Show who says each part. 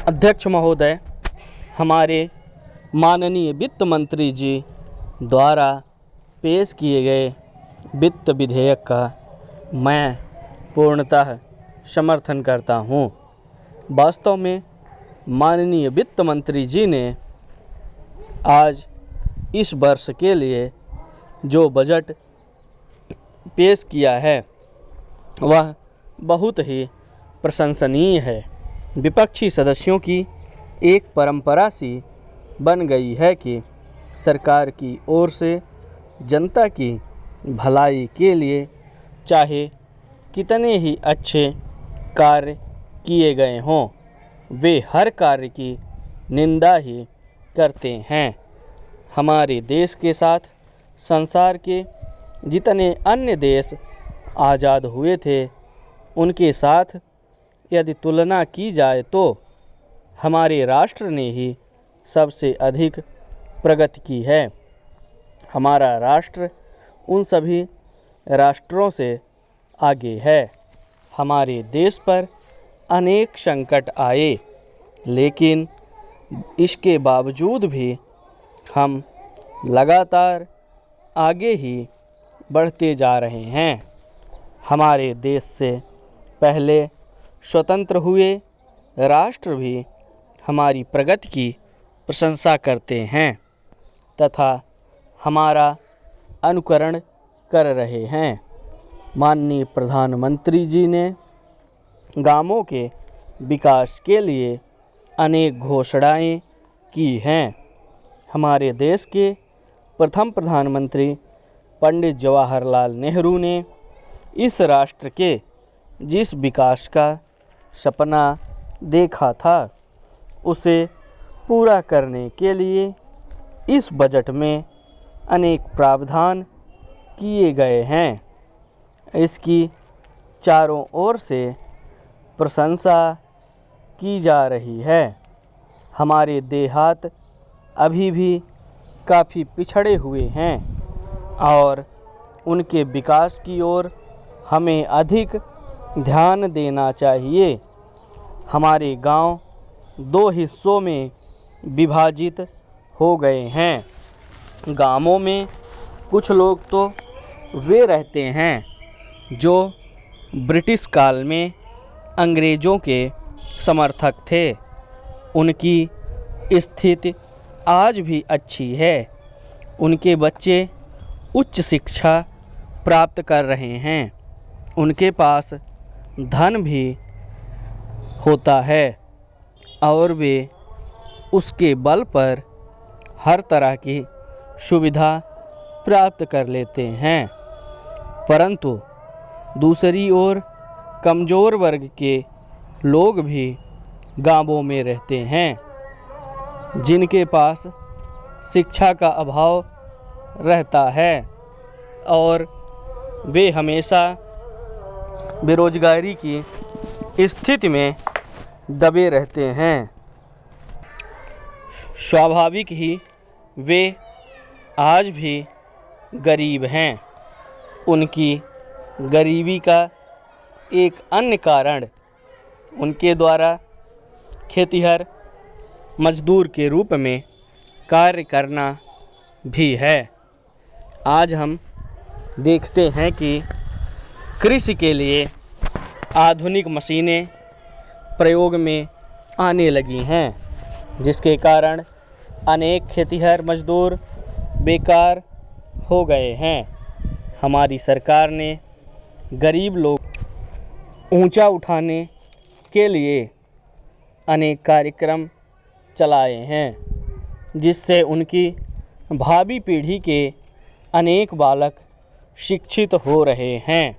Speaker 1: अध्यक्ष महोदय, हमारे माननीय वित्त मंत्री जी द्वारा पेश किए गए वित्त विधेयक का मैं पूर्णतः समर्थन करता हूँ। वास्तव में माननीय वित्त मंत्री जी ने आज इस वर्ष के लिए जो बजट पेश किया है वह बहुत ही प्रशंसनीय है। विपक्षी सदस्यों की एक परंपरा सी बन गई है कि सरकार की ओर से जनता की भलाई के लिए चाहे कितने ही अच्छे कार्य किए गए हों, वे हर कार्य की निंदा ही करते हैं। हमारे देश के साथ संसार के जितने अन्य देश आज़ाद हुए थे, उनके साथ यदि तुलना की जाए तो हमारे राष्ट्र ने ही सबसे अधिक प्रगति की है। हमारा राष्ट्र उन सभी राष्ट्रों से आगे है। हमारे देश पर अनेक संकट आए, लेकिन इसके बावजूद भी हम लगातार आगे ही बढ़ते जा रहे हैं। हमारे देश से पहले स्वतंत्र हुए राष्ट्र भी हमारी प्रगति की प्रशंसा करते हैं तथा हमारा अनुकरण कर रहे हैं। माननीय प्रधानमंत्री जी ने गांवों के विकास के लिए अनेक घोषणाएं की हैं। हमारे देश के प्रथम प्रधानमंत्री पंडित जवाहरलाल नेहरू ने इस राष्ट्र के जिस विकास का सपना देखा था, उसे पूरा करने के लिए इस बजट में अनेक प्रावधान किए गए हैं। इसकी चारों ओर से प्रशंसा की जा रही है। हमारे देहात अभी भी काफ़ी पिछड़े हुए हैं और उनके विकास की ओर हमें अधिक ध्यान देना चाहिए। हमारे गांव दो हिस्सों में विभाजित हो गए हैं। गांवों में कुछ लोग तो वे रहते हैं जो ब्रिटिश काल में अंग्रेज़ों के समर्थक थे। उनकी स्थिति आज भी अच्छी है। उनके बच्चे उच्च शिक्षा प्राप्त कर रहे हैं। उनके पास धन भी होता है और वे उसके बल पर हर तरह की सुविधा प्राप्त कर लेते हैं। परंतु दूसरी ओर कमज़ोर वर्ग के लोग भी गांवों में रहते हैं, जिनके पास शिक्षा का अभाव रहता है और वे हमेशा बेरोजगारी की स्थिति में दबे रहते हैं। स्वाभाविक ही वे आज भी गरीब हैं। उनकी गरीबी का एक अन्य कारण उनके द्वारा खेतिहर मजदूर के रूप में कार्य करना भी है। आज हम देखते हैं कि कृषि के लिए आधुनिक मशीनें प्रयोग में आने लगी हैं, जिसके कारण अनेक खेतिहर मजदूर बेकार हो गए हैं। हमारी सरकार ने गरीब लोग ऊंचा उठाने के लिए अनेक कार्यक्रम चलाए हैं, जिससे उनकी भावी पीढ़ी के अनेक बालक शिक्षित हो रहे हैं।